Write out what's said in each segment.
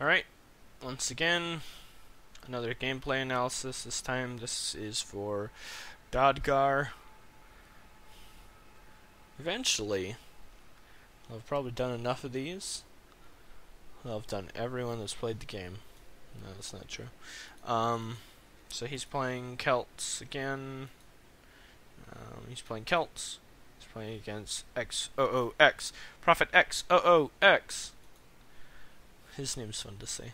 Alright, once again, another gameplay analysis. This time this is for Dodgaarr. Eventually, I've probably done enough of these. I've done everyone that's played the game. No, that's not true. So he's playing Celts again. He's playing Celts. He's playing against XOOX. Prophet XOOX. His name's fun to say.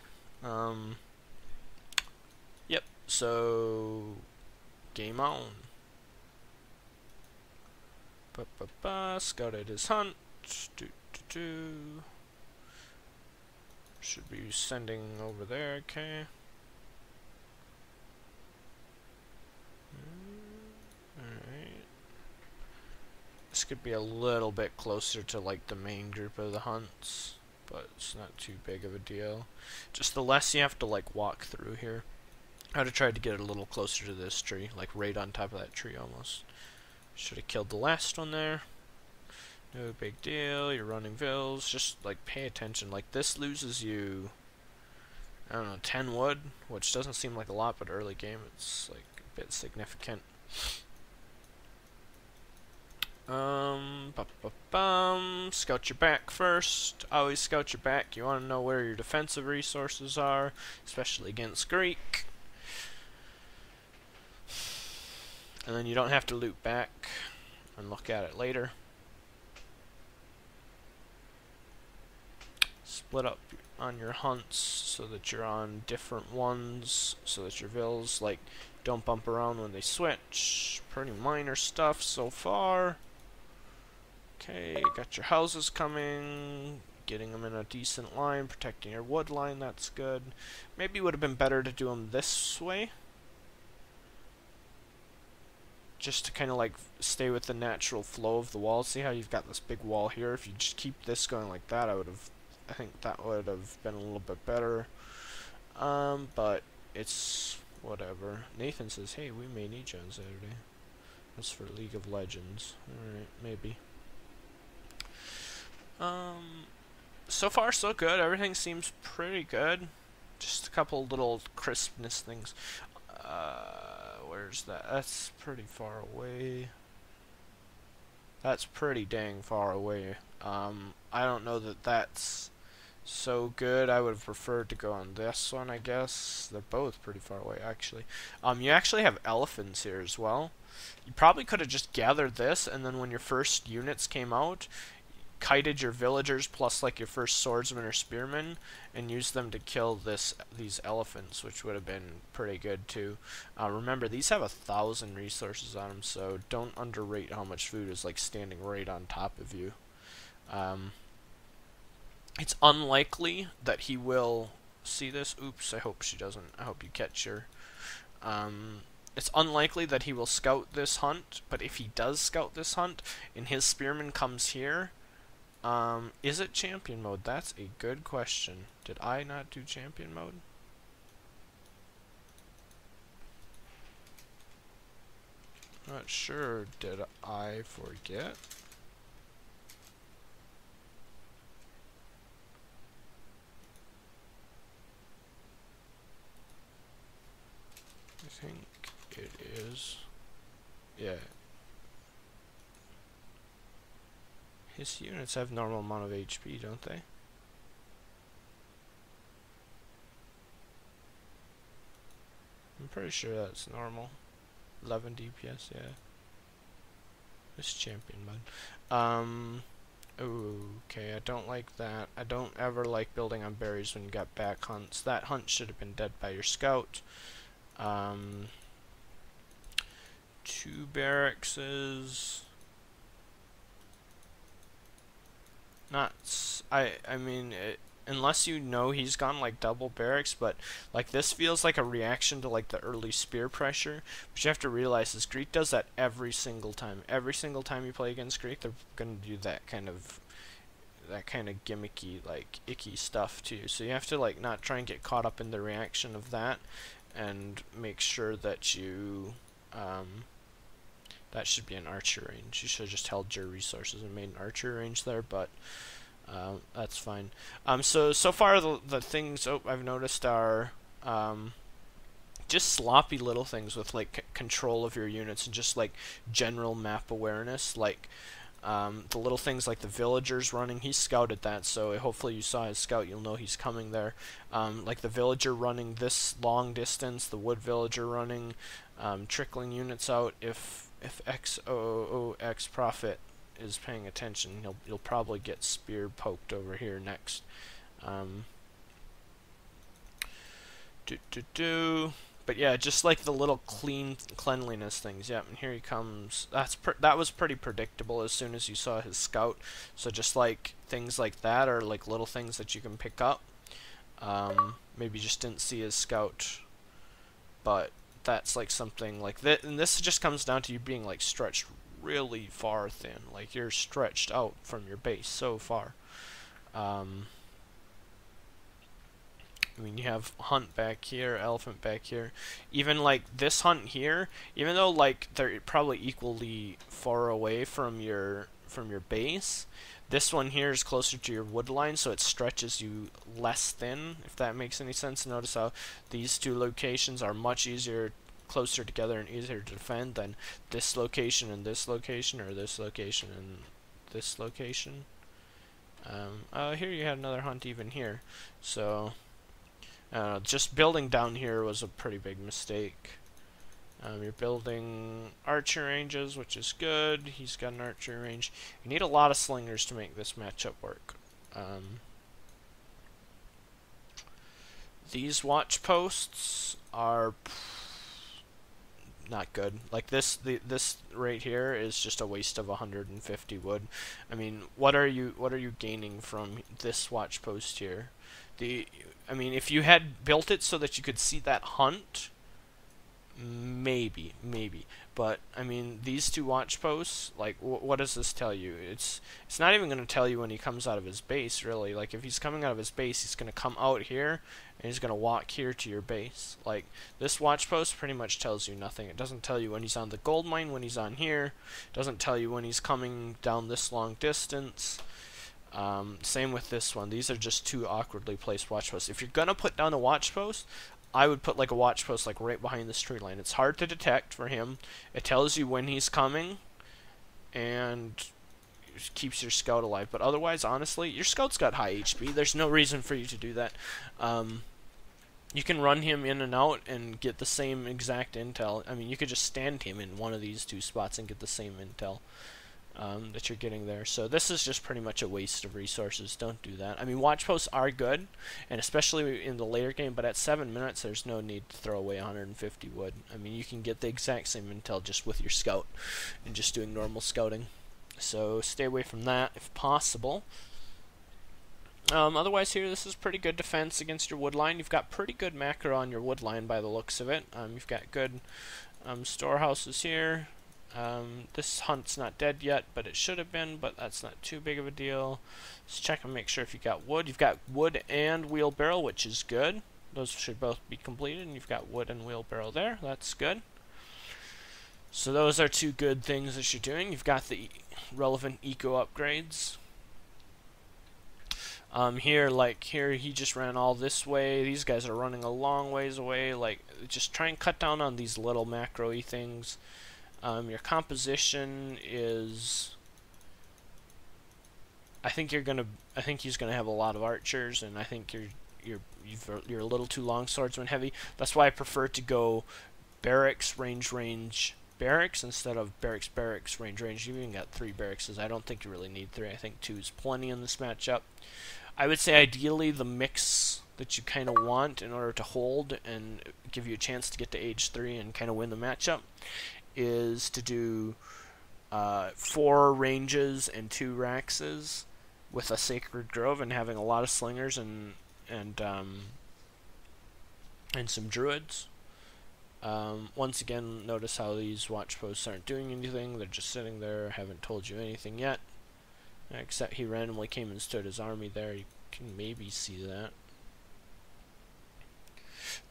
Yep, so game on. Scouted his hunt. Should be sending over there, okay. Alright. This could be a little bit closer to like the main group of the hunts, but it's not too big of a deal. Just the less you have to like walk through here. I would have tried to get it a little closer to this tree, like right on top of that tree almost. Should have killed the last one there. No big deal, you're running vills, just like pay attention. Like this loses you, I don't know, 10 wood, which doesn't seem like a lot, but early game it's like a bit significant. Scout your back first. Always scout your back. You want to know where your defensive resources are, especially against Greek. And then you don't have to loot back and look at it later. Split up on your hunts so that you're on different ones, so that your vills like don't bump around when they switch. Pretty minor stuff so far. Okay, got your houses coming, getting them in a decent line, protecting your wood line, that's good. Maybe it would have been better to do them this way, just to kind of like stay with the natural flow of the wall. See how you've got this big wall here? If you just keep this going like that, I think that would have been a little bit better. But it's whatever. Nathan says, hey, we may need you on Saturday. That's for League of Legends. Alright, maybe. So far so good. Everything seems pretty good. Just a couple little crispness things. Where's that? That's pretty far away. That's pretty dang far away. I don't know that that's so good. I would have preferred to go on this one, I guess. They're both pretty far away, actually. You actually have elephants here as well. You probably could have just gathered this, and then when your first units came out, kited your villagers plus like your first swordsman or spearman and used them to kill these elephants, which would have been pretty good too. Remember, these have 1,000 resources on them, so don't underrate how much food is like standing right on top of you. It's unlikely that he will see this. Oops, I hope she doesn't. I hope you catch her. It's unlikely that he will scout this hunt, but if he does scout this hunt and his spearman comes here, is it champion mode? That's a good question. Did I not do champion mode? Not sure. Did I forget? I think it is. Yeah. His units have normal amount of HP, don't they? I'm pretty sure that's normal. 11 DPS, yeah. This champion mode. Okay, I don't like that. I don't ever like building on berries when you got back hunts. That hunt should have been dead by your scout. 2 barracks. I mean, unless you know he's gone like double barracks, but like this feels like a reaction to like the early spear pressure. But you have to realize is Greek does that every single time. Every single time you play against Greek, they're gonna do that kind of gimmicky, like icky stuff too. So you have to like not try and get caught up in the reaction of that, and make sure that you that should be an archer range. You should have just held your resources and made an archer range there, but That's fine. So far the things I've noticed are just sloppy little things with like control of your units and just like general map awareness. Like the little things like the villagers running, he scouted that, so hopefully you saw his scout, you'll know he's coming there. Like the villager running this long distance, the wood villager running, trickling units out. If XOOX Prophet is paying attention, you'll probably get spear poked over here next. But yeah, just like the little cleanliness things. Yep, and here he comes. That was pretty predictable as soon as you saw his scout. So just like things like that are like little things that you can pick up. Maybe you just didn't see his scout, but that's like something like that. And this just comes down to you being like stretched really far thin. Like you're stretched out from your base so far. I mean, you have hunt back here, elephant back here. Even like this hunt here, even though like they're probably equally far away from your base, this one here is closer to your wood line, so it stretches you less thin, if that makes any sense. Notice how these two locations are much easier, closer together and easier to defend than this location and this location, or this location and this location. Here you had another hunt even here, so just building down here was a pretty big mistake. You're building archer ranges, which is good. He's got an archer range. You need a lot of slingers to make this matchup work. These watch posts are not good. Like this right here is just a waste of 150 wood. I mean, what are you gaining from this watch post here? I mean, if you had built it so that you could see that hunt, maybe. But I mean, these two watch posts, like, what does this tell you? It's not even going to tell you when he comes out of his base, really. Like, if he's coming out of his base, he's going to come out here and he's going to walk here to your base. Like, this watch post pretty much tells you nothing. It doesn't tell you when he's on the gold mine, when he's on here. It doesn't tell you when he's coming down this long distance. Same with this one. These are just two awkwardly placed watch posts. If you're gonna put down a watch post, I would put like a watch post like right behind this tree line. It's hard to detect for him. It tells you when he's coming, and keeps your scout alive. But otherwise, honestly, your scout's got high HP. There's no reason for you to do that. You can run him in and out and get the same exact intel. I mean, you could just stand him in one of these two spots and get the same intel that you're getting there. So this is just pretty much a waste of resources. Don't do that. I mean, watch posts are good, and especially in the later game, but at 7 minutes there's no need to throw away 150 wood. I mean, you can get the exact same intel just with your scout and just doing normal scouting. So stay away from that if possible. Otherwise here, this is pretty good defense against your wood line. You've got pretty good macro on your wood line by the looks of it. You've got good storehouses here. This hunt's not dead yet, but it should have been, but that's not too big of a deal. Just check and make sure if you've got wood. You've got wood and wheelbarrow, which is good. Those should both be completed, and you've got wood and wheelbarrow there. That's good. So those are two good things that you're doing. You've got the relevant eco upgrades. Here he just ran all this way. These guys are running a long ways away. Like, just try and cut down on these little macro-y things. Your composition is, I think he's gonna have a lot of archers, and I think you're a little too long swordsman heavy. That's why I prefer to go barracks range barracks instead of barracks range. You've even got 3 barracks. I don't think you really need 3. I think 2 is plenty in this matchup. I would say ideally the mix that you kind of want in order to hold and give you a chance to get to age 3 and kind of win the matchup is to do 4 ranges and 2 raxes with a sacred grove, and having a lot of slingers and some druids. Once again, notice how these watch posts aren't doing anything. They're just sitting there, haven't told you anything yet, except he randomly came and stood his army there. You can maybe see that.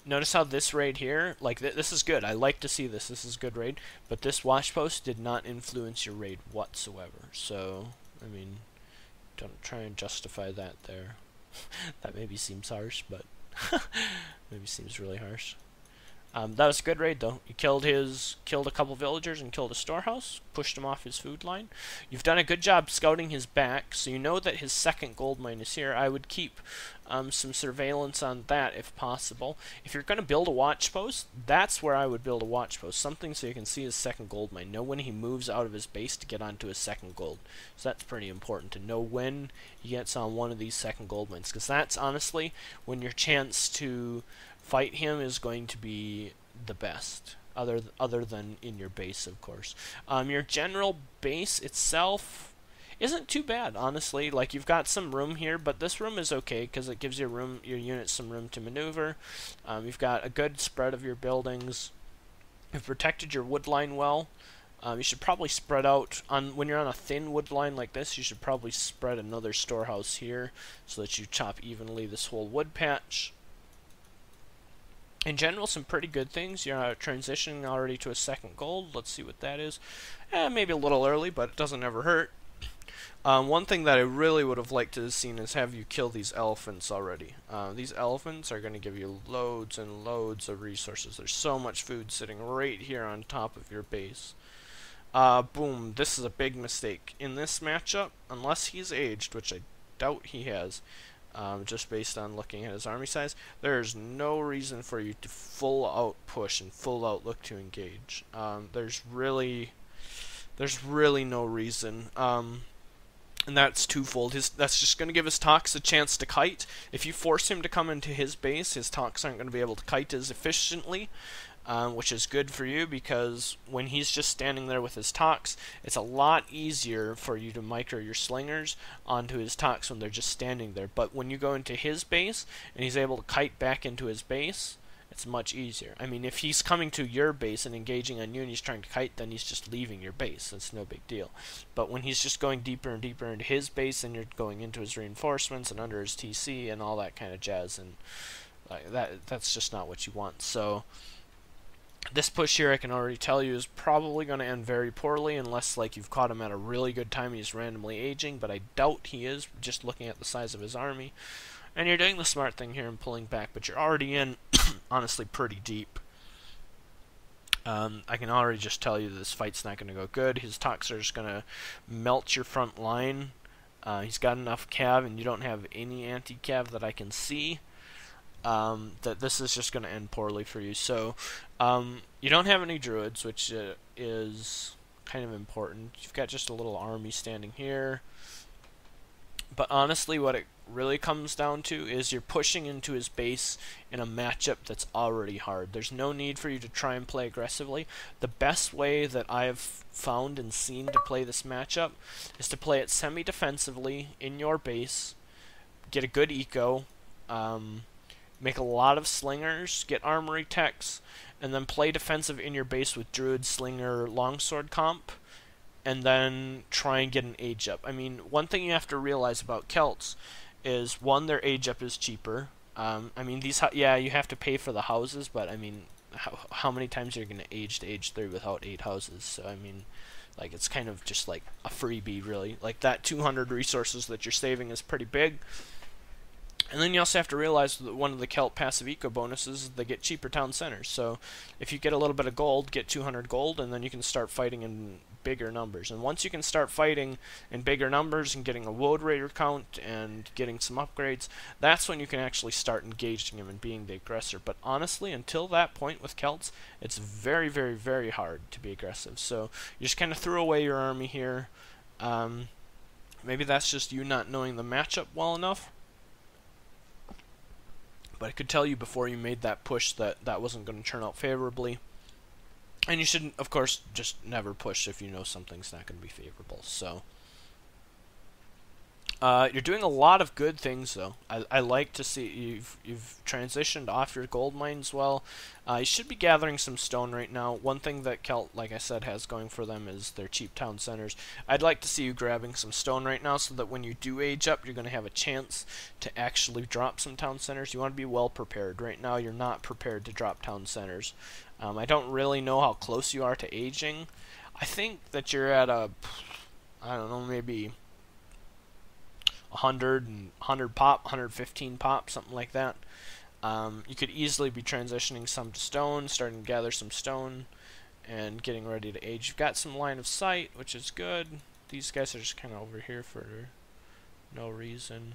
Notice how this raid here, like this is good. I like to see this. This is good raid, but this watch post did not influence your raid whatsoever. So, I mean, Don't try and justify that there. That maybe seems harsh, but maybe seems really harsh. That was a good raid, though. You killed a couple villagers and killed a storehouse, pushed him off his food line. You've done a good job scouting his back, so you know that his second gold mine is here. I would keep some surveillance on that if possible. If you're going to build a watch post, that's where I would build a watch post. Something so you can see his second gold mine. Know when he moves out of his base to get onto his second gold. So that's pretty important to know when he gets on one of these second gold mines, because that's honestly when your chance to fight him is going to be the best, other than in your base, of course. Your general base itself isn't too bad, honestly. Like, you've got some room here, but this room is okay because it gives your units some room to maneuver. You've got a good spread of your buildings. You've protected your wood line well. You should probably spread out when you're on a thin wood line like this. You should probably spread another storehouse here so that you chop evenly this whole wood patch. In general, some pretty good things. You're transitioning already to a second gold. Let's see what that is. Maybe a little early, but it doesn't ever hurt. One thing that I really would have liked to have seen is have you kill these elephants already. These elephants are going to give you loads and loads of resources. There's so much food sitting right here on top of your base. Boom. This is a big mistake. In this matchup, unless he's aged, which I doubt he has, just based on looking at his army size, there's no reason for you to full out push and full out look to engage. There's really no reason. And that's twofold. That's just going to give his Tox a chance to kite. If you force him to come into his base, his Tox aren't going to be able to kite as efficiently. Which is good for you, because when he's just standing there with his Tox, it's a lot easier for you to micro your slingers onto his Tox when they're just standing there. But when you go into his base and he's able to kite back into his base, it's much easier. I mean, if he's coming to your base and engaging on you and he's trying to kite, then he's just leaving your base. That's no big deal. But when he's just going deeper and deeper into his base, and you're going into his reinforcements and under his TC and all that kind of jazz, and that's just not what you want. So this push here, I can already tell you, is probably going to end very poorly unless, like, you've caught him at a really good time and he's randomly aging, but I doubt he is, just looking at the size of his army. And you're doing the smart thing here and pulling back, but you're already in, honestly, pretty deep. I can already just tell you this fight's not going to go good. His Tox are just going to melt your front line. He's got enough cav, and you don't have any anti-cav that I can see. That this is just going to end poorly for you. So, you don't have any druids, which is kind of important. You've got just a little army standing here. But honestly, what it really comes down to is you're pushing into his base in a matchup that's already hard. There's no need for you to try and play aggressively. The best way that I've found and seen to play this matchup is to play it semi-defensively in your base, get a good eco, make a lot of slingers, get armory techs, and then play defensive in your base with druid, slinger, longsword comp, and then try and get an age up. I mean, one thing you have to realize about Celts is, one, their age up is cheaper. I mean, you have to pay for the houses, but I mean, how many times are you going to age 3 without 8 houses? So I mean, like, it's kind of just like a freebie, really. Like, that 200 resources that you're saving is pretty big. And then you also have to realize that one of the Celt passive eco bonuses is they get cheaper town centers. So if you get a little bit of gold, get 200 gold, and then you can start fighting in bigger numbers. And once you can start fighting in bigger numbers and getting a woad raider count and getting some upgrades, that's when you can actually start engaging him and being the aggressor. But honestly, until that point with Celts, it's very, very, very hard to be aggressive. So you just kind of threw away your army here. Maybe that's just you not knowing the matchup well enough. But I could tell you before you made that push that that wasn't going to turn out favorably. And you shouldn't, of course, just never push if you know something's not going to be favorable. So, you're doing a lot of good things, though. I like to see you've transitioned off your gold mines well. You should be gathering some stone right now. One thing that Celt, like I said, has going for them is their cheap town centers. I'd like to see you grabbing some stone right now so that when you do age up, you're going to have a chance to actually drop some town centers. You want to be well prepared. Right now, you're not prepared to drop town centers. I don't really know how close you are to aging. I think that you're at a, I don't know, maybe 100 pop, 115 pop, something like that. You could easily be transitioning some to stone, starting to gather some stone, and getting ready to age. You've got some line of sight, which is good. These guys are just kind of over here for no reason.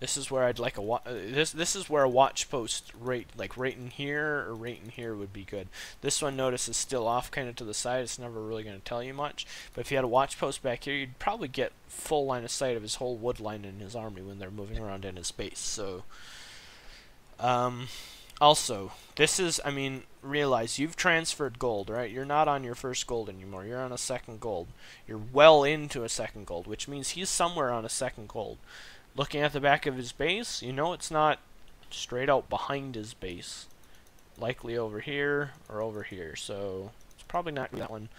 This is where I'd like a this is where a watch post right in here or right in here would be good. This one, notice, is still off kind of to the side. It's never really going to tell you much. But if you had a watch post back here, you'd probably get full line of sight of his whole wood line in his army when they're moving around in his base. So, also, this is, I mean, realize you've transferred gold, right? You're not on your first gold anymore. You're on a second gold. You're well into a second gold, which means he's somewhere on a second gold. Looking at the back of his base, you know it's not straight out behind his base. Likely over here or over here, so it's probably not that one.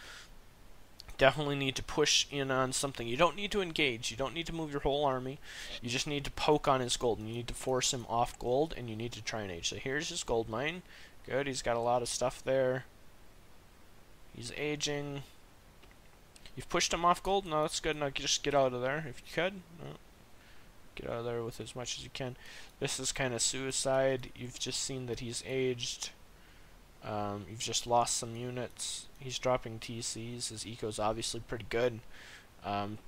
Definitely need to push in on something. You don't need to engage. You don't need to move your whole army. You just need to poke on his gold, and you need to force him off gold, and you need to try and age. So here's his gold mine. Good, he's got a lot of stuff there. He's aging. You've pushed him off gold? No, that's good. Now just get out of there if you could. No. Get out of there with as much as you can. This is kind of suicide. You've just seen that he's aged. You've just lost some units. He's dropping TCs. His eco's obviously pretty good.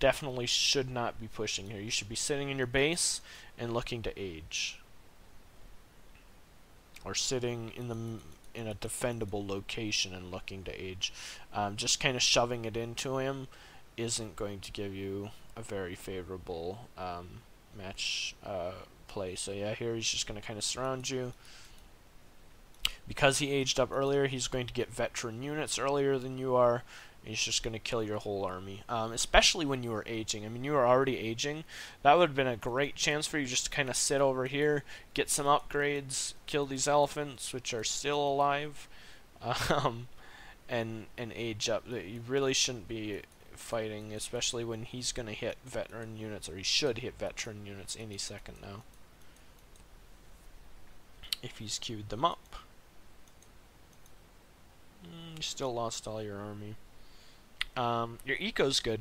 Definitely should not be pushing here. You should be sitting in your base and looking to age. Or sitting in a defendable location and looking to age. Just kind of shoving it into him isn't going to give you a very favorable match play. So yeah, here he's just going to kind of surround you. Because he aged up earlier, he's going to get veteran units earlier than you are. He's just going to kill your whole army. Especially when you were aging. I mean, you were already aging. That would have been a great chance for you just to kind of sit over here, get some upgrades, kill these elephants, which are still alive, and age up. You really shouldn't be fighting, especially when he's going to hit veteran units, or he should hit veteran units any second now. If he's queued them up. You still lost all your army. Your eco's good.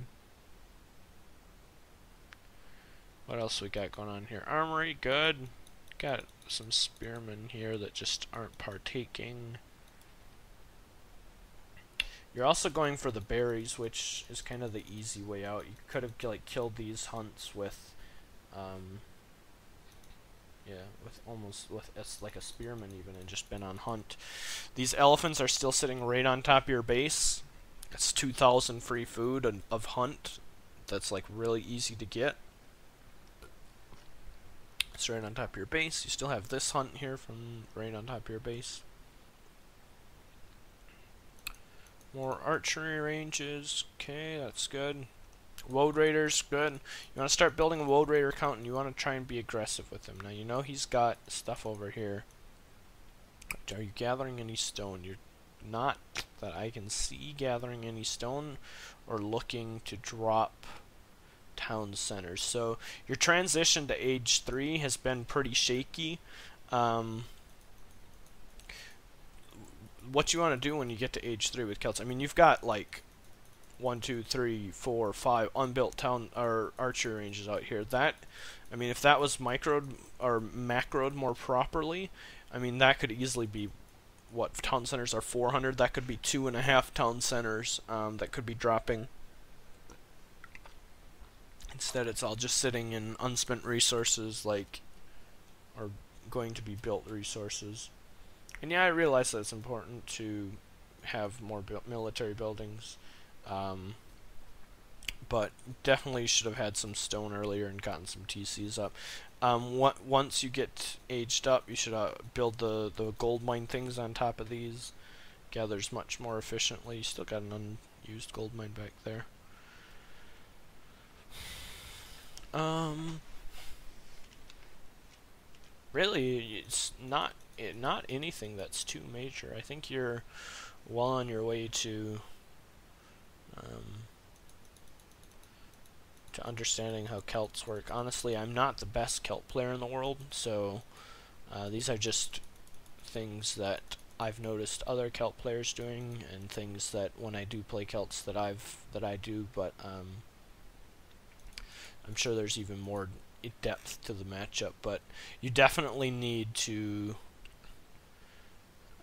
What else we got going on here? Armory, good. Got some spearmen here that just aren't partaking. You're also going for the berries, which is kind of the easy way out. You could have killed these hunts with, with like a spearman even, and just been on hunt. These elephants are still sitting right on top of your base. It's 2,000 free food of hunt. That's like really easy to get. It's right on top of your base. You still have this hunt here from right on top of your base. More archery ranges. Okay, that's good. Woad Raiders, good. You want to start building a Woad Raider count, and you want to try and be aggressive with him. Now, you know he's got stuff over here. Are you gathering any stone? You're not, that I can see, gathering any stone or looking to drop town centers. So your transition to age 3 has been pretty shaky. What you want to do when you get to age 3 with Celts, I mean, you've got like 1, 2, 3, 4, 5 unbuilt town or archery ranges out here. That, I mean, if that was microed or macroed more properly, I mean, that could easily be, what, town centers are 400. That could be 2.5 town centers that could be dropping. Instead, it's all just sitting in unspent resources, like, or going to be built resources. And yeah, I realize that it's important to have more military buildings, but definitely should have had some stone earlier and gotten some TCs up. Once you get aged up, you should build the gold mine things on top of these. Gathers much more efficiently. You still got an unused gold mine back there. Really, it's not anything that's too major. I think you're well on your way to understanding how Celts work. Honestly, I'm not the best Celt player in the world, so these are just things that I've noticed other Celt players doing, and things that when I do play Celts that I do, but I'm sure there's even more depth to the matchup. But you definitely need to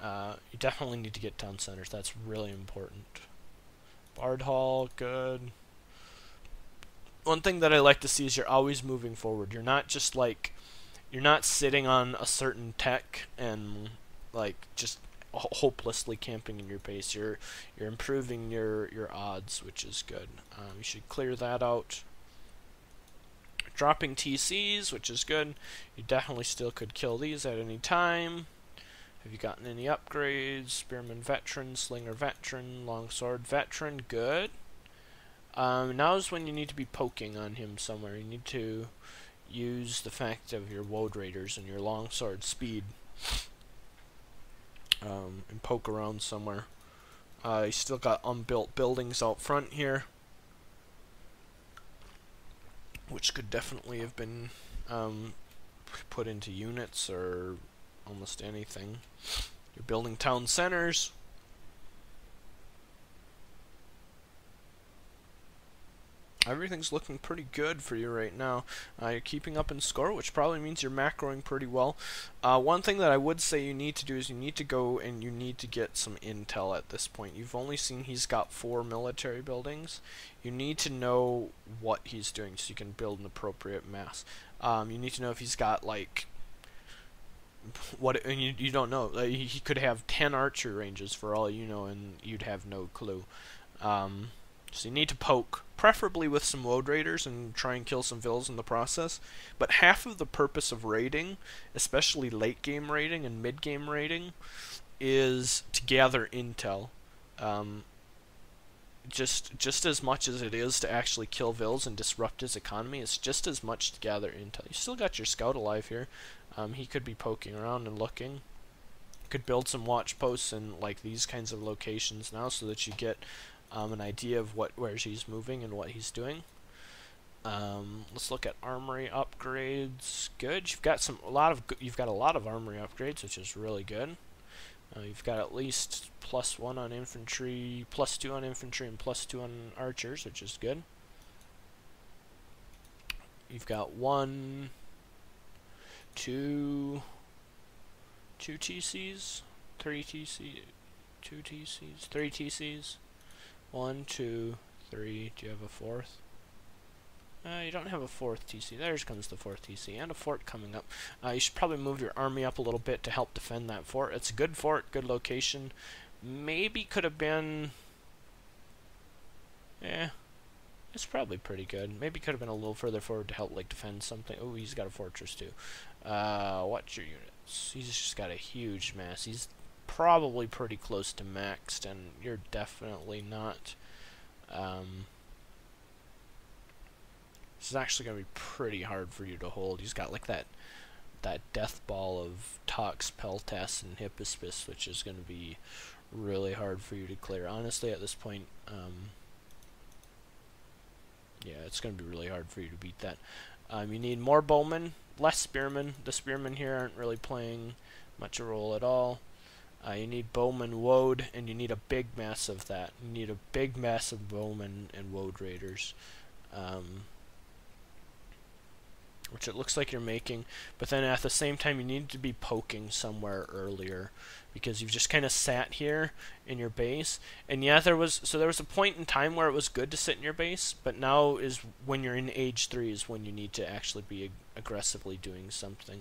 get town centers. That's really important. Bard Hall, good. One thing that I like to see is you're always moving forward. You're not just like, you're not sitting on a certain tech and like just hopelessly camping in your base. You're improving your odds, which is good. You should clear that out. Dropping TCs, which is good. You definitely still could kill these at any time. Have you gotten any upgrades? Spearman Veteran, Slinger Veteran, Longsword Veteran, good. Now is when you need to be poking on him somewhere. You need to use the fact of your Woad Raiders and your Longsword speed and poke around somewhere. You still got unbuilt buildings out front here, which could definitely have been put into units or almost anything. You're building town centers. Everything's looking pretty good for you right now. You're keeping up in score, which probably means you're macroing pretty well. One thing that I would say you need to do is you need to go and you need to get some intel at this point. You've only seen he's got 4 military buildings. You need to know what he's doing so you can build an appropriate mass. You need to know if he's got like and you don't know. He could have 10 archer ranges for all you know, and you'd have no clue. So you need to poke, preferably with some Woad Raiders, and try and kill some vills in the process. But half of the purpose of raiding, especially late game raiding and mid game raiding, is to gather intel. Just as much as it is to actually kill vills and disrupt his economy, it's just as much to gather intel. You still got your scout alive here. He could be poking around and looking. You could build some watch posts in like these kinds of locations now, so that you get an idea of where he's moving and what he's doing. Let's look at armory upgrades. Good. You've got a lot of armory upgrades, which is really good. You've got at least +1 on infantry, +2 on infantry, and +2 on archers, which is good. You've got 2 TCs, 3 TCs, 2 TCs, 3 TCs. 1, 2, 3. Do you have a 4th? You don't have a 4th TC. There comes the 4th TC, and a fort coming up. You should probably move your army up a little bit to help defend that fort. It's a good fort, good location. Maybe could have been... it's probably pretty good. Maybe could have been a little further forward to help like defend something. Oh, he's got a fortress too. What's your units? He's just got a huge mass. He's probably pretty close to maxed, and you're definitely not. This is actually going to be pretty hard for you to hold. He's got like that death ball of Tox, Peltas, and Hippospis, which is going to be really hard for you to clear. Honestly, at this point, yeah, it's going to be really hard for you to beat that. You need more bowmen, less spearmen. The spearmen here aren't really playing much a role at all. You need bowman woad, and you need a big mass of that. You need a big mass of bowmen and woad raiders, which it looks like you're making. But then at the same time, you need to be poking somewhere earlier, because you've just kind of sat here in your base. And yeah, there was a point in time where it was good to sit in your base, but now is when you're in age 3 is when you need to actually be aggressively doing something.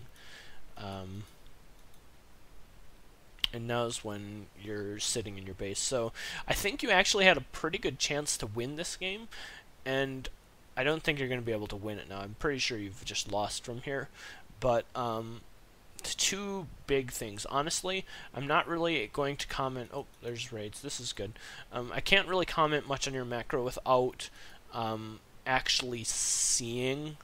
And now is when you're sitting in your base. So I think you actually had a pretty good chance to win this game, and I don't think you're going to be able to win it now. I'm pretty sure you've just lost from here. But 2 big things. Honestly, I'm not really going to comment... Oh, there's raids. This is good. I can't really comment much on your macro without actually seeing...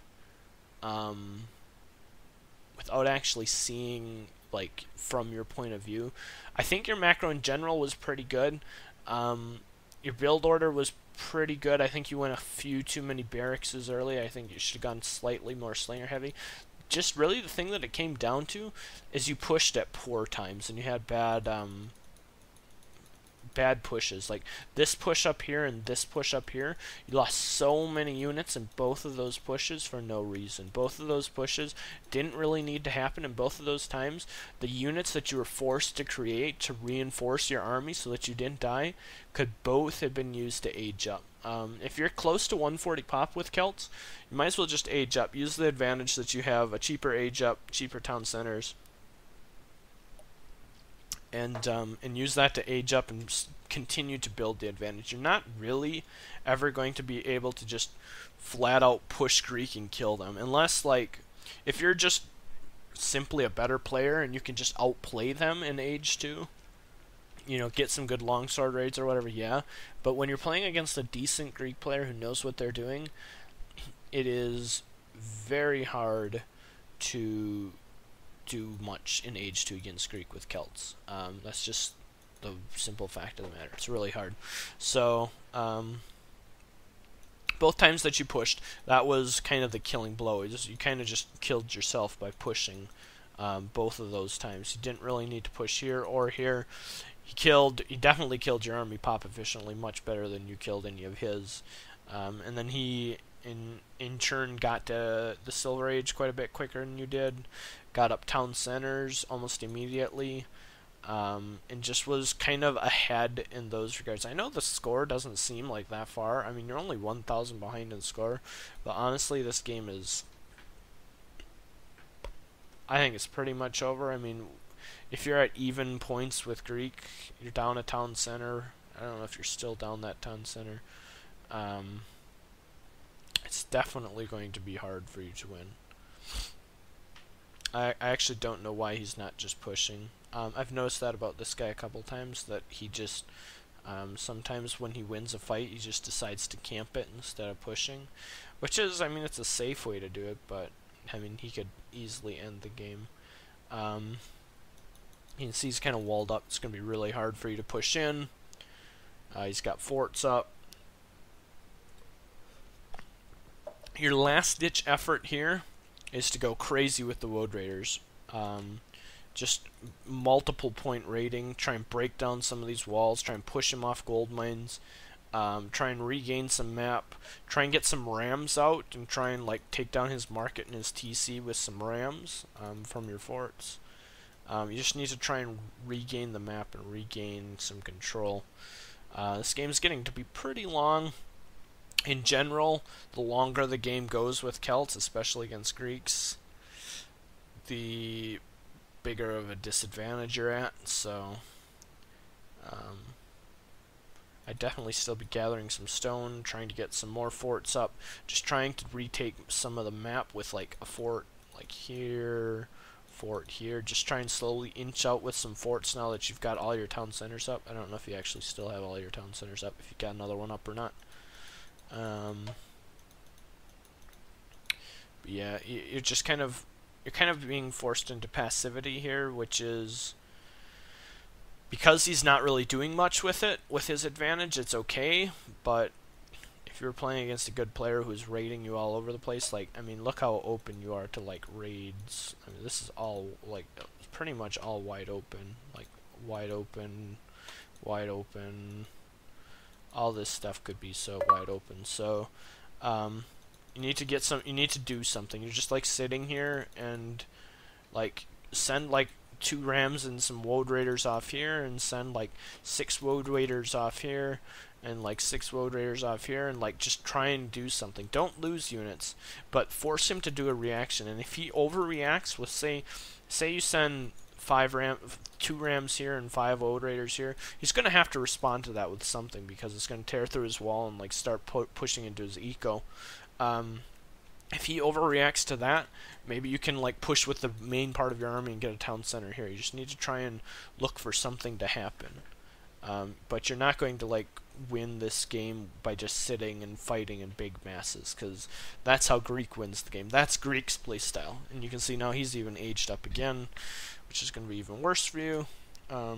like from your point of view. I think your macro in general was pretty good. Your build order was pretty good. I think you went a few too many barracks early. I think you should have gone slightly more slinger heavy. just really the thing that it came down to is you pushed at poor times and you had bad pushes. Like this push up here and this push up here, you lost so many units in both of those pushes for no reason. Both of those pushes didn't really need to happen in both of those times. The units that you were forced to create to reinforce your army so that you didn't die could both have been used to age up. If you're close to 140 pop with Celts, you might as well just age up. Use the advantage that you have a cheaper age up, cheaper town centers, and use that to age up and continue to build the advantage. You're not really ever going to be able to just flat out push Greek and kill them, unless like if you're just simply a better player and you can just outplay them in age 2. You know, get some good longsword raids or whatever, yeah. But when you're playing against a decent Greek player who knows what they're doing, it is very hard to do much in age 2 against Greek with Celts. That's just the simple fact of the matter. It's really hard. So, both times that you pushed, that was kind of the killing blow. You kind of just killed yourself by pushing both of those times. You didn't really need to push here or here. He definitely killed your army pop efficiently, much better than you killed any of his. And then he, in turn, got to the Silver Age quite a bit quicker than you did. Got up town centers almost immediately. And just was kind of ahead in those regards. I know the score doesn't seem like that far. I mean, you're only 1,000 behind in score. But honestly, this game is... I think it's pretty much over. I mean... If you're at even points with Greek, you're down a town center. I don't know if you're still down that town center. It's definitely going to be hard for you to win. I actually don't know why he's not just pushing. I've noticed that about this guy a couple times, that he just, sometimes when he wins a fight, he just decides to camp it instead of pushing. Which is, I mean, it's a safe way to do it, but, I mean, he could easily end the game. You can see he's kind of walled up. It's going to be really hard for you to push in. He's got forts up. Your last-ditch effort here is to go crazy with the Woad Raiders. Just multiple point raiding. Try and break down some of these walls. Try and push him off gold mines. Try and regain some map. Try and get some rams out. And try and like take down his market and his TC with some rams from your forts. You just need to try and regain the map and regain some control. This game is getting to be pretty long. In general, the longer the game goes with Celts, especially against Greeks, the bigger of a disadvantage you're at. So, I'd definitely still be gathering some stone, trying to get some more forts up, just trying to retake some of the map with like a fort like here, fort here. Just try and slowly inch out with some forts now that you've got all your town centers up. I don't know if you actually still have all your town centers up, if you got another one up or not. But yeah, you're just kind of being forced into passivity here, which is because he's not really doing much with it. With his advantage, it's okay, but if you're playing against a good player who's raiding you all over the place, like, I mean, look how open you are to, like, raids. I mean, this is all, like, pretty much all wide open. Like, wide open, wide open. All this stuff could be so wide open. So, you need to do something. You're just, like, sitting here and, like, send, like, 2 rams and some Woad Raiders off here, and send, like, 6 Woad Raiders off here, and like 6 Woad Raiders off here, and like just try and do something. Don't lose units, but force him to do a reaction. And if he overreacts with, say you send 2 rams here and 5 Woad Raiders here, he's going to have to respond to that with something, because it's going to tear through his wall and like start pushing into his eco. If he overreacts to that, maybe you can like push with the main part of your army and get a town center here. You just need to try and look for something to happen. But you're not going to like win this game by just sitting and fighting in big masses, because that's how Greek wins the game. That's Greek's playstyle. And you can see now he's even aged up again, which is going to be even worse for you. But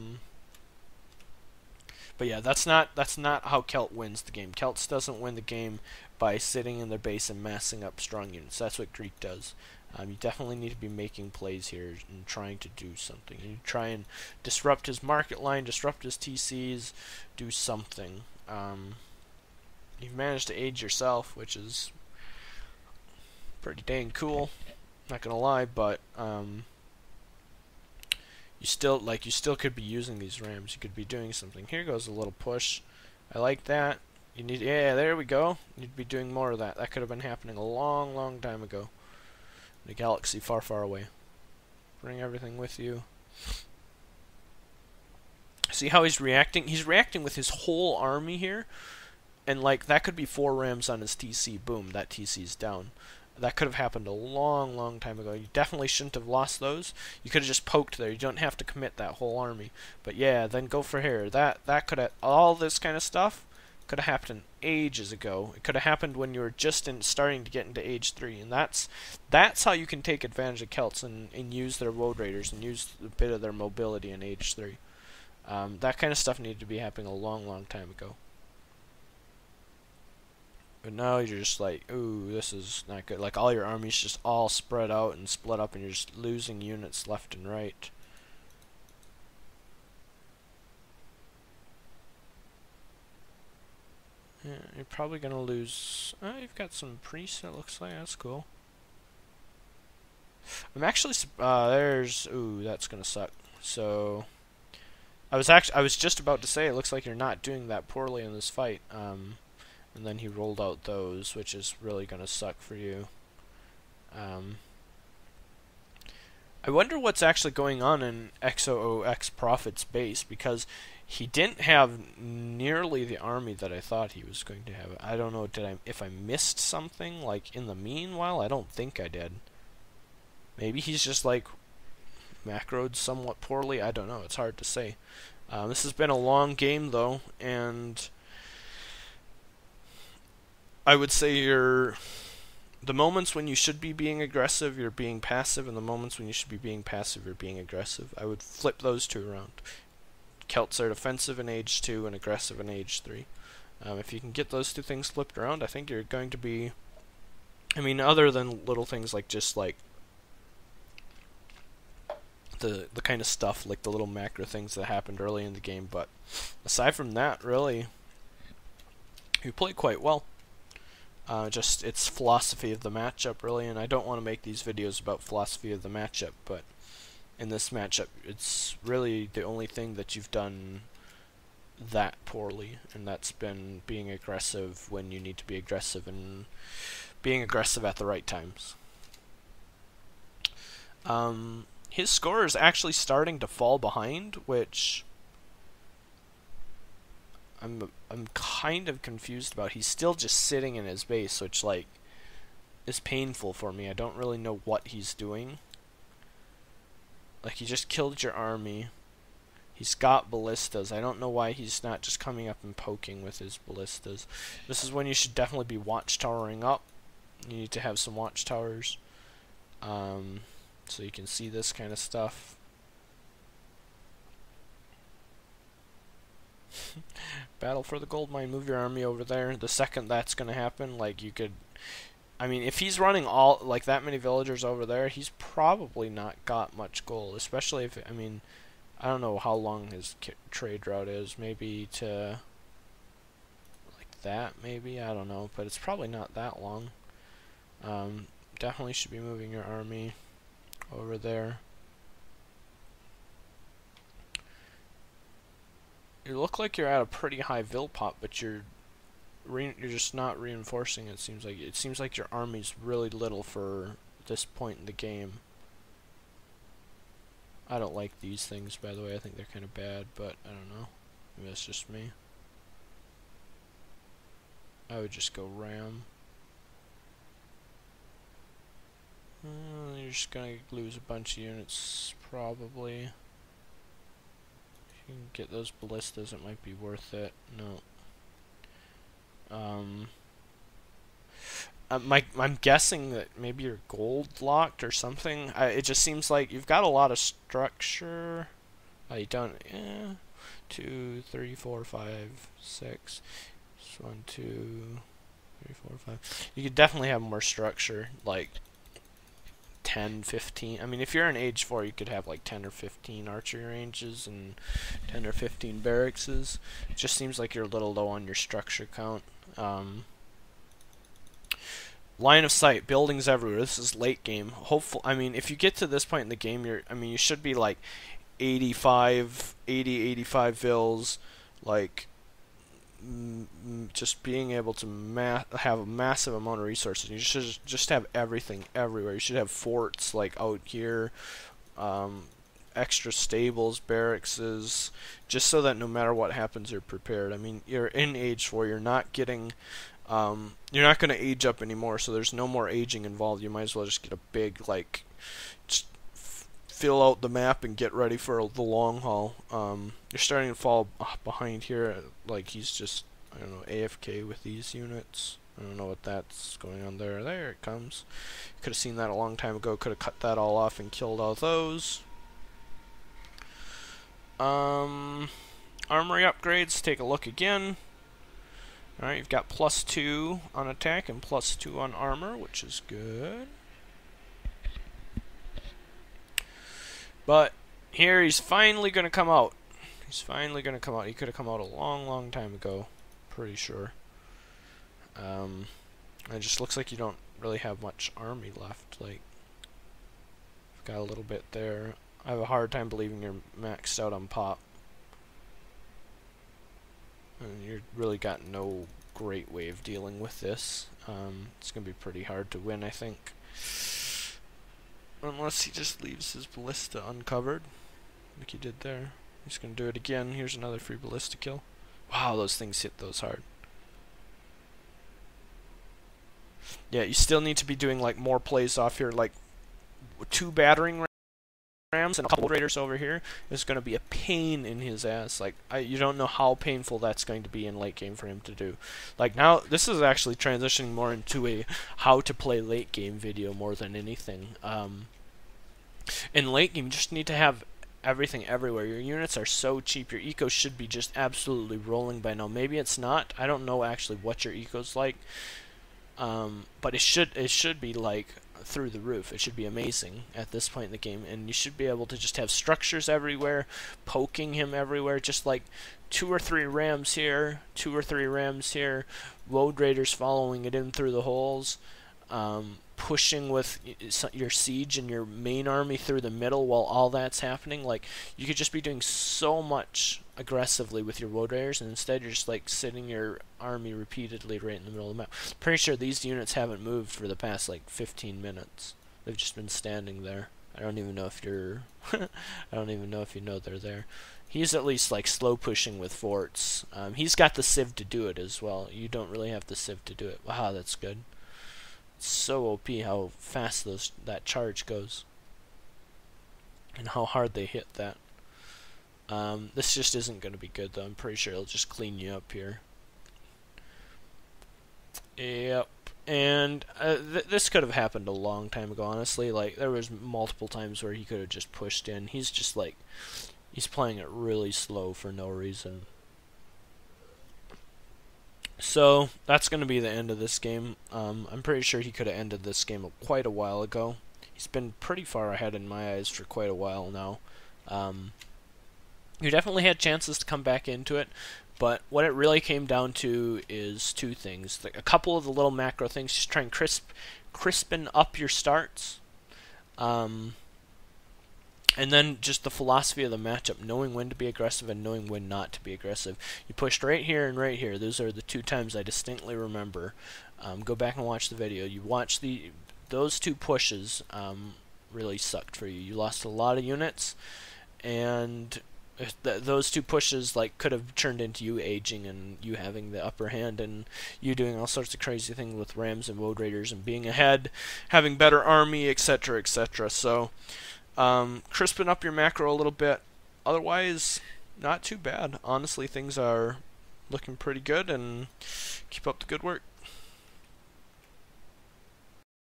yeah, that's not how Celt wins the game. Celts doesn't win the game by sitting in their base and massing up strong units. That's what Greek does. You definitely need to be making plays here and trying to do something. You try and disrupt his market line, disrupt his TCs, do something. You've managed to age yourself, which is pretty dang cool. Not gonna lie, but you still could be using these rams. You could be doing something. Here goes a little push. I like that. You need, yeah, there we go. You need to be doing more of that. That could have been happening a long, long time ago. In a galaxy far, far away. Bring everything with you. See how he's reacting? He's reacting with his whole army here. And like, that could be 4 rams on his TC. Boom, that TC's down. That could have happened a long, long time ago. You definitely shouldn't have lost those. You could have just poked there. You don't have to commit that whole army. But yeah, then go for here. That could have, all this kind of stuff could have happened ages ago. It could have happened when you were just starting to get into age 3, and that's how you can take advantage of Celts and use their Woad Raiders and use a bit of their mobility in age 3. That kind of stuff needed to be happening a long, long time ago. But now you're just like, ooh, this is not good. Like, all your armies just all spread out and split up, and you're just losing units left and right. Yeah, you're probably going to lose... you've got some priests, it looks like. That's cool. I'm actually... there's... Ooh, that's going to suck. So... I was just about to say, it looks like you're not doing that poorly in this fight. And then he rolled out those, which is really going to suck for you. I wonder what's actually going on in XOOX Prophet's base, because he didn't have nearly the army that I thought he was going to have. I don't know if I missed something, like, in the meanwhile. I don't think I did. Maybe he's just, like, macroed somewhat poorly. I don't know. It's hard to say. This has been a long game, though, and I would say the moments when you should be being aggressive, you're being passive, and the moments when you should be being passive, you're being aggressive. I would flip those two around. Celts are defensive in age 2 and aggressive in age 3. If you can get those two things flipped around, I think you're going to be... I mean, other than little things like just like the kind of stuff, like the little macro things that happened early in the game, but aside from that, really, you play quite well. Just it's philosophy of the matchup, really, and I don't want to make these videos about philosophy of the matchup, but in this matchup, it's really the only thing that you've done that poorly, and that's been being aggressive when you need to be aggressive and being aggressive at the right times. His score is actually starting to fall behind, which I'm kind of confused about. He's still just sitting in his base, which like is painful for me. I don't really know what he's doing. Like, he just killed your army. He's got ballistas. I don't know why he's not just coming up and poking with his ballistas. This is when you should definitely be watchtowering up. You need to have some watchtowers, so you can see this kind of stuff. Battle for the gold mine. Move your army over there. The second that's going to happen, like, you could... I mean, if he's running all, like, that many villagers over there, he's probably not got much gold, especially if, I mean, I don't know how long his trade route is. Maybe to, like that, maybe? I don't know, but it's probably not that long. Definitely should be moving your army over there. You look like you're at a pretty high vill pot, but you're just not reinforcing. It seems like your army's really little for this point in the game. I don't like these things, by the way. I think they're kind of bad, but I don't know. Maybe that's just me. I would just go ram. You're just gonna lose a bunch of units, probably. If you can get those ballistas, it might be worth it. No. I'm guessing that maybe you're gold locked or something. It just seems like you've got a lot of structure. You don't. 2, 3, 4, 5, 6. 1, 2, 3, 4, 5. You could definitely have more structure, like 10, 15. I mean, if you're in age 4, you could have like 10 or 15 archery ranges and 10 or 15 barracks. It just seems like you're a little low on your structure count. Line of sight, buildings everywhere. This is late game. I mean, if you get to this point in the game, you should be like 85 vills, like just being able to have a massive amount of resources. You should just have everything everywhere. You should have forts like out here, extra stables, barracks, just so that no matter what happens, you're prepared. I mean, you're in age 4. You're not getting, you're not going to age up anymore, so there's no more aging involved. You might as well just get a big, like, just fill out the map and get ready for the long haul. You're starting to fall behind here, like he's just, I don't know, AFK with these units. I don't know what that's going on there. There it comes. Could have seen that a long time ago. Could have cut that all off and killed all those. Armory upgrades, take a look again. Alright, you've got +2 on attack and +2 on armor, which is good. But here he's finally going to come out. He's finally going to come out. He could have come out a long, long time ago. Pretty sure. It just looks like you don't really have much army left. Like, you've got a little bit there. I have a hard time believing you're maxed out on pop. And you've really got no great way of dealing with this. It's going to be pretty hard to win, I think. Unless he just leaves his ballista uncovered, like he did there. He's going to do it again. Here's another free ballista kill. Wow, those things hit those hard. Yeah, you still need to be doing like more plays off here, like 2 battering rams and a couple raiders over here is going to be a pain in his ass. Like, you don't know how painful that's going to be in late game for him to do. Like, now this is actually transitioning more into a how to play late game video more than anything. In late game, you just need to have everything everywhere. Your units are so cheap. Your eco should be just absolutely rolling by now. Maybe it's not. I don't know actually what your eco's like. But it should be like through the roof. It should be amazing at this point in the game, and you should be able to just have structures everywhere, poking him everywhere, just like 2 or 3 rams here, 2 or 3 rams here, road raiders following it in through the holes, pushing with your siege and your main army through the middle while all that's happening. Like, you could just be doing so much aggressively with your road raiders, and instead you're just like sitting your army repeatedly right in the middle of the map. Pretty sure these units haven't moved for the past like 15 minutes. They've just been standing there. I don't even know if you're I don't even know if you know they're there. He's at least like slow pushing with forts. He's got the civ to do it as well. You don't really have the civ to do it. Wow, that's good. It's so OP how fast that charge goes, and how hard they hit that. This just isn't going to be good though. I'm pretty sure it'll just clean you up here. Yep. And this could have happened a long time ago, honestly. Like, there was multiple times where he could have just pushed in. He's just like, he's playing it really slow for no reason. So that's going to be the end of this game. I'm pretty sure he could have ended this game quite a while ago. He's been pretty far ahead in my eyes for quite a while now. You definitely had chances to come back into it, but what it really came down to is 2 things. Like, a couple of the little macro things, just try and crispen up your starts. And then just the philosophy of the matchup, knowing when to be aggressive and knowing when not to be aggressive. You pushed right here and right here. Those are the 2 times I distinctly remember. Go back and watch the video. You watch those 2 pushes really sucked for you. You lost a lot of units, and those 2 pushes like could have turned into you aging and you having the upper hand and you doing all sorts of crazy things with rams and road raiders and being ahead, having better army, etc., etc. So crisping up your macro a little bit. Otherwise, not too bad. Honestly, things are looking pretty good, and keep up the good work.